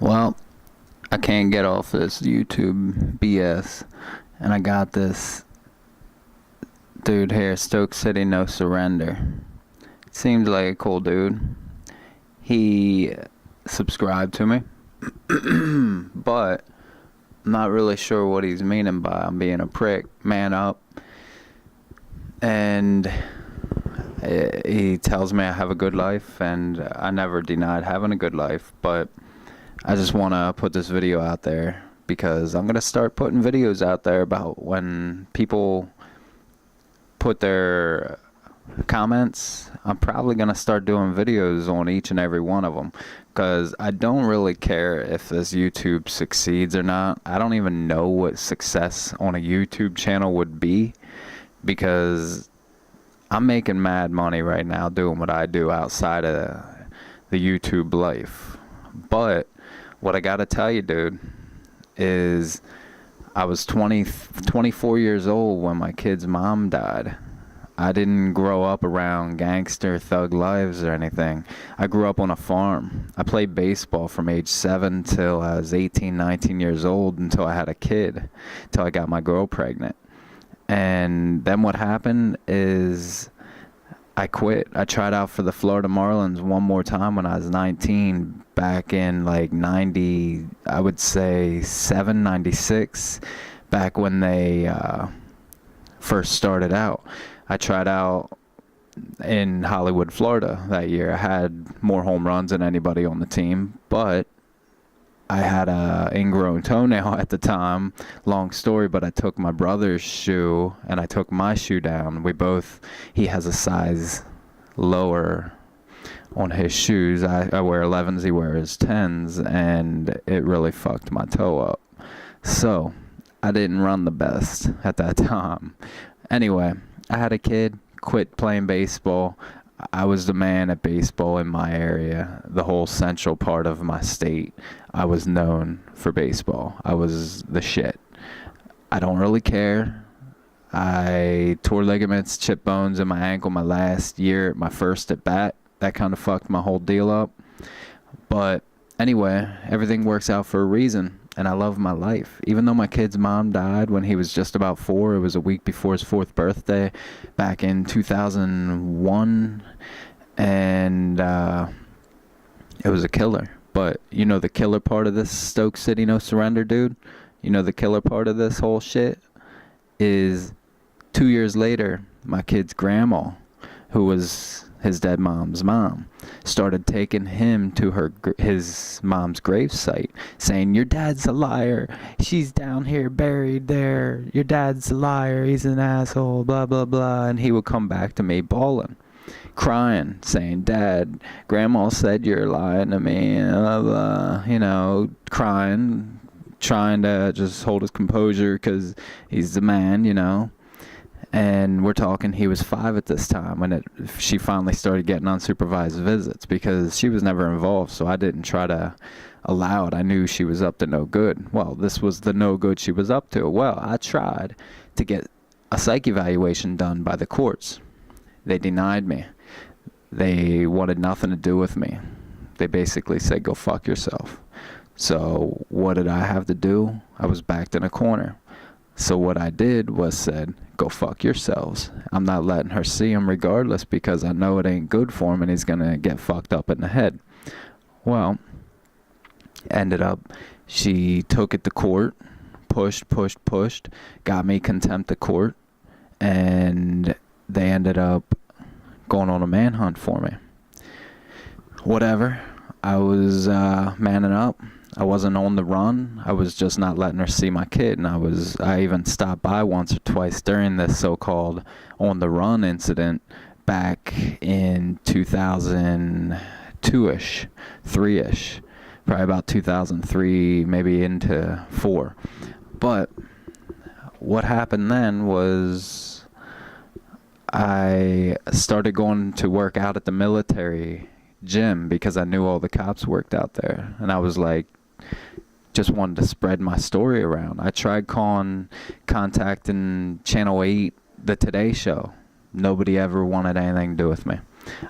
Well, I can't get off this YouTube BS, and I got this dude here, Stokecitysurrender. Seems like a cool dude. He subscribed to me, but I'm not really sure what he's meaning by I'm being a prick. Man up. And he tells me I have a good life, and I never denied having a good life, but I just want to put this video out there because I'm going to start putting videos out there about when people put their comments. I'm probably going to start doing videos on each and every one of them because I don't really care if this YouTube succeeds or not. I don't even know what success on a YouTube channel would be because I'm making mad money right now doing what I do outside of the YouTube life. But what I gotta tell you, dude, is I was 24 years old when my kid's mom died. I didn't grow up around gangster thug lives or anything. I grew up on a farm. I played baseball from age 7 till I was 18, 19 years old until I had a kid, till I got my girl pregnant. And then what happened is I quit. I tried out for the Florida Marlins one more time when I was 19, back in like 90, I would say 7, 96, back when they first started out. I tried out in Hollywood, Florida that year. I had more home runs than anybody on the team, but I had a ingrown toenail at the time. Long story, but I took my brother's shoe and I took my shoe down. He has a size lower on his shoes. I wear 11s, he wears 10s, and it really fucked my toe up. So I didn't run the best at that time. Anyway, I had a kid, quit playing baseball. I was the man at baseball in my area, the whole central part of my state. I was known for baseball. I was the shit. I don't really care. I tore ligaments, chipped bones in my ankle my last year, my first at bat. That kind of fucked my whole deal up. But anyway, everything works out for a reason, and I love my life. Even though my kid's mom died when he was just about 4, it was a week before his 4th birthday back in 2001, and it was a killer. But you know the killer part of this Stokecitysurrender, dude? You know the killer part of this whole shit is 2 years later, my kid's grandma, who was his dead mom's mom, started taking him to his mom's gravesite, saying, "Your dad's a liar. She's down here buried there. Your dad's a liar. He's an asshole, blah, blah, blah." And he would come back to me bawling, crying, saying, "Dad, Grandma said you're lying to me," blah, blah, you know, crying, trying to just hold his composure because he's the man, you know. And we're talking, he was 5 at this time when she finally started getting unsupervised visits because she was never involved, so I didn't try to allow it. I knew she was up to no good. Well, this was the no good she was up to. Well, I tried to get a psych evaluation done by the courts. They denied me. They wanted nothing to do with me. They basically said, "Go fuck yourself." So what did I have to do? I was backed in a corner. So what I did was said, "Go fuck yourselves." I'm not letting her see him regardless because I know it ain't good for him and he's going to get fucked up in the head. Well, ended up, she took it to court, pushed, got me contempt of court, and they ended up going on a manhunt for me. Whatever. I was manning up. I wasn't on the run. I was just not letting her see my kid, and I even stopped by once or twice during this so-called on the run incident back in 2002-ish, 3-ish, probably about 2003, maybe into 4. But what happened then was I started going to work out at the military gym because I knew all the cops worked out there, and I was like, just wanted to spread my story around. I tried contacting Channel 8, the Today Show. Nobody ever wanted anything to do with me.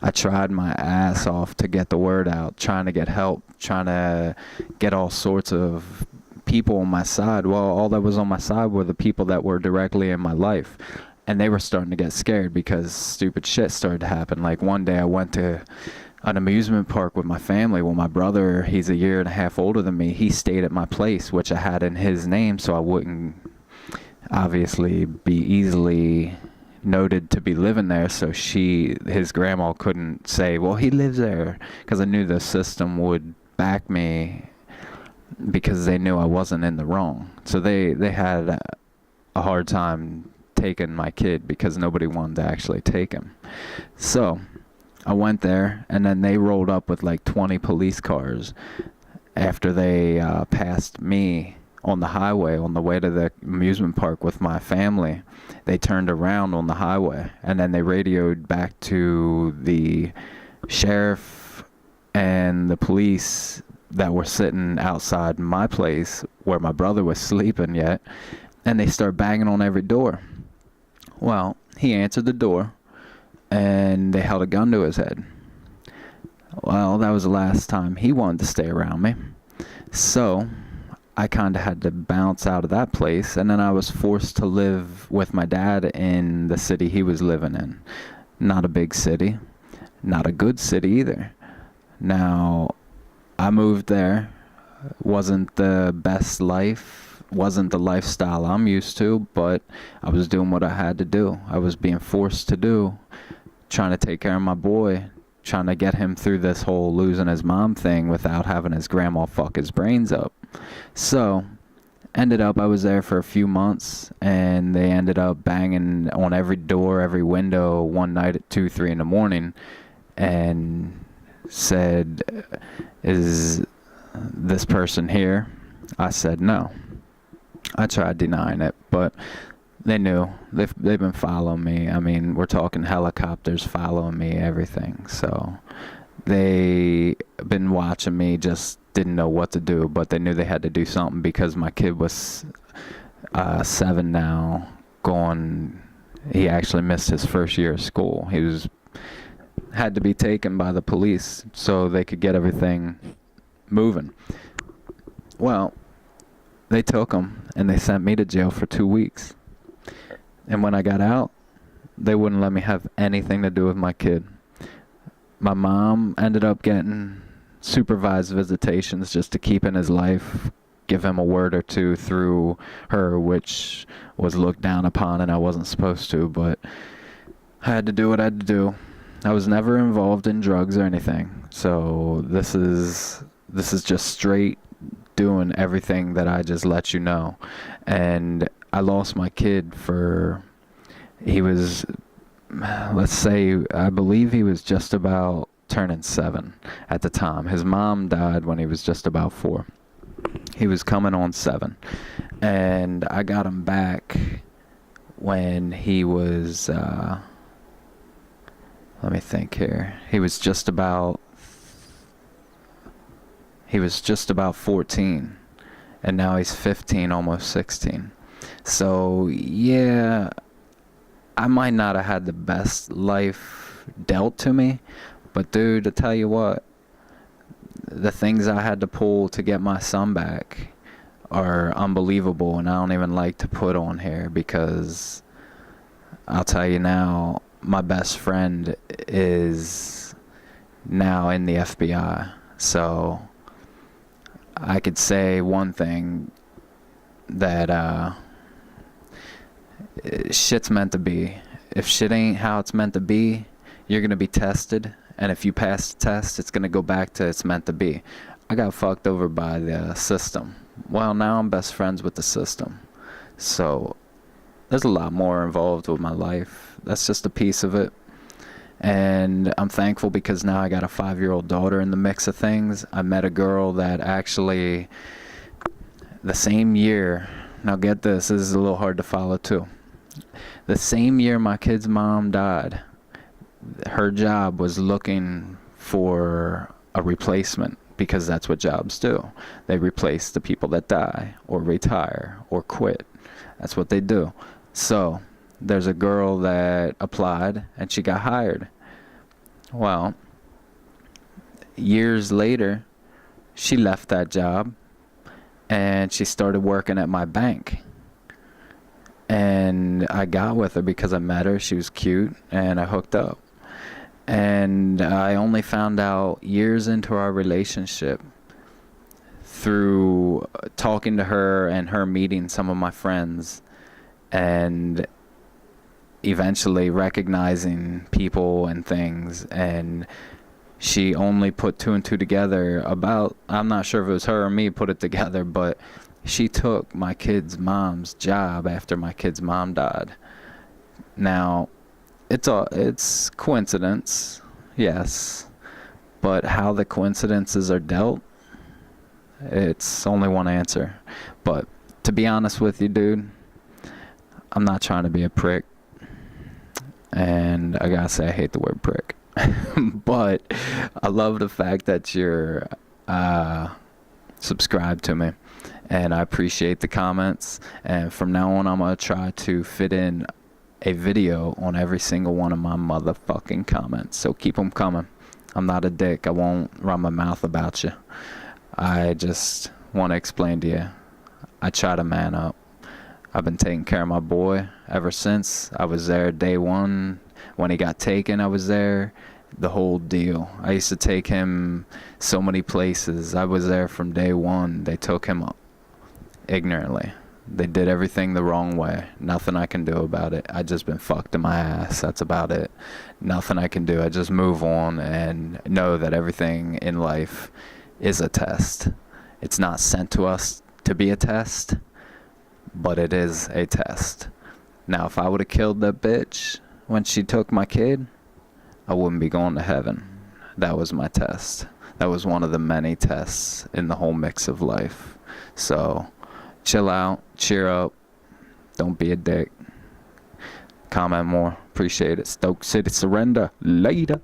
I tried my ass off to get the word out, trying to get help, trying to get all sorts of people on my side. Well, all that was on my side were the people that were directly in my life. And they were starting to get scared because stupid shit started to happen. Like one day I went to an amusement park with my family. Well, my brother, he's a year and a half older than me. He stayed at my place, which I had in his name, so I wouldn't obviously be easily noted to be living there. So his grandma couldn't say, well, he lives there, because I knew the system would back me because they knew I wasn't in the wrong. So they had a hard time taking my kid because nobody wanted to actually take him. So I went there, and then they rolled up with like 20 police cars after they passed me on the highway on the way to the amusement park with my family. They turned around on the highway, and then they radioed back to the sheriff and the police that were sitting outside my place where my brother was sleeping yet, and they start banging on every door. Well, he answered the door, and they held a gun to his head. Well, that was the last time he wanted to stay around me. So I kind of had to bounce out of that place, and then I was forced to live with my dad in the city he was living in. Not a big city, not a good city either. Now, I moved there. Wasn't the best life, wasn't the lifestyle I'm used to, but I was doing what I had to do. I was being forced to do, trying to take care of my boy, trying to get him through this whole losing his mom thing without having his grandma fuck his brains up. So, ended up, I was there for a few months, and they ended up banging on every door, every window one night at 2, 3 in the morning, and said, is this person here? I said no. I tried denying it, but they knew. They've been following me. I mean, we're talking helicopters following me, everything. So they been watching me, just didn't know what to do, but they knew they had to do something because my kid was 7 now, he actually missed his first year of school. He had to be taken by the police so they could get everything moving. Well, they took him, and they sent me to jail for 2 weeks. And when I got out, they wouldn't let me have anything to do with my kid. My mom ended up getting supervised visitations just to keep in his life, give him a word or two through her, which was looked down upon, and I wasn't supposed to, but I had to do what I had to do. I was never involved in drugs or anything, so this is just straight doing everything that I just let you know. And I lost my kid he was, let's say, I believe he was just about turning 7 at the time. His mom died when he was just about 4. He was coming on 7. And I got him back when he was, let me think here. He was just about 14, and now he's 15, almost 16. So yeah, I might not have had the best life dealt to me, but dude, to tell you what, the things I had to pull to get my son back are unbelievable, and I don't even like to put on here because I'll tell you now, my best friend is now in the FBI. So I could say one thing, that shit's meant to be. If shit ain't how it's meant to be, you're gonna be tested, and if you pass the test, it's gonna go back to it's meant to be. I got fucked over by the system. Well, now I'm best friends with the system. So there's a lot more involved with my life. That's just a piece of it. And I'm thankful because now I got a 5-year-old daughter in the mix of things. I met a girl that actually, the same year, now get this is a little hard to follow too. The same year my kid's mom died, her job was looking for a replacement, because that's what jobs do. They replace the people that die or retire or quit. That's what they do. So there's a girl that applied and she got hired. Well, years later, she left that job and she started working at my bank. And I got with her because I met her. She was cute, and I hooked up. And I only found out years into our relationship through talking to her and her meeting some of my friends, and eventually recognizing people and things. And she only put two and two together about, I'm not sure if it was her or me put it together, but she took my kid's mom's job after my kid's mom died. Now, it's coincidence, yes, but how the coincidences are dealt, it's only one answer. But to be honest with you, dude, I'm not trying to be a prick, and I gotta say I hate the word prick. But I love the fact that you're subscribed to me, and I appreciate the comments. And from now on, I'm gonna try to fit in a video on every single one of my motherfucking comments, so keep them coming. I'm not a dick. I won't run my mouth about you. I just want to explain to you, I try to man up. I've been taking care of my boy ever since. I was there day one. When he got taken, I was there. The whole deal. I used to take him so many places. I was there from day one. They took him up ignorantly. They did everything the wrong way. Nothing I can do about it. I just been fucked in my ass. That's about it. Nothing I can do. I just move on and know that everything in life is a test. It's not sent to us to be a test, but it is a test. Now, if I would have killed that bitch when she took my kid, I wouldn't be going to heaven. That was my test. That was one of the many tests in the whole mix of life. So, chill out, cheer up, don't be a dick. Comment more, appreciate it. Stokecitysurrender, later.